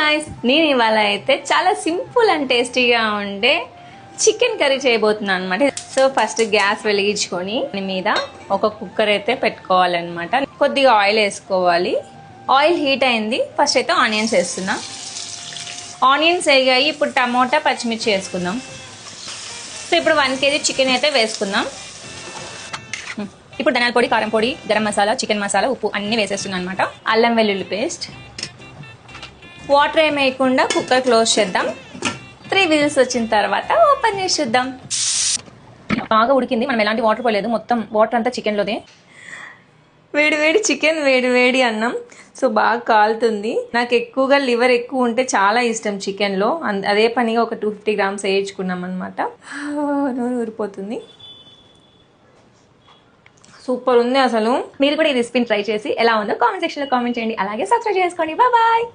Guys, నేను ఇవాళ అయితే చాలా సింపుల్ అండ్ టేస్టీగా ఉండే చికెన్ కర్రీ చేయబోతున్నాను అనమాట. సో ఫస్ట్ గ్యాస్ వెలిగించుకొని దాని మీద ఒక కుక్కర్ అయితే పెట్టుకోవాలన్నమాట. కొద్దిగా ఆయిల్ వేసుకోవాలి. ఆయిల్ హీట్ అయింది. ఫస్ట్ అయితే ఆనియన్స్ వేస్తున్నా. ఆనియన్స్ వేగాయి. ఇప్పుడు టమోటా పచ్చిమిర్చి వేసుకుందాం. సో ఇప్పుడు 1 kg చికెన్ అయితే వేసుకుందాం. ఇప్పుడు ధనియాల పొడి, కారం పొడి, గరం మసాలా, చికెన్ మసాలా, ఉప్పు అన్నీ వేసేస్తున్నాను అనమాట. అల్లం వెల్లుల్లి పేస్ట్. వాటర్ ఏం వేయకుండా కుక్కర్ క్లోజ్ చేద్దాం. 3 విజిల్స్ వచ్చిన తర్వాత ఓపెన్ చేసి చూద్దాం. బాగా ఉడికింది. మనం ఎలాంటి వాటర్ పోలేదు. మొత్తం వాటర్ అంతా చికెన్లోదే. వేడి వేడి చికెన్, వేడి వేడి అన్నం. సో బాగా కాలుతుంది. నాకు ఎక్కువగా లివర్ ఎక్కువ ఉంటే చాలా ఇష్టం చికెన్లో. అదే పనిగా ఒక 250 grams వేయించుకున్నాం అనమాట. నూనె ఊరిపోతుంది. సూపర్ ఉంది అసలు. మీరు కూడా ఈ రెసిపీని ట్రై చేసి ఎలా ఉందో కామెంట్ సెక్షన్లో కామెంట్ చేయండి. అలాగే సబ్స్క్రైబ్ చేసుకోండి. బాయ్.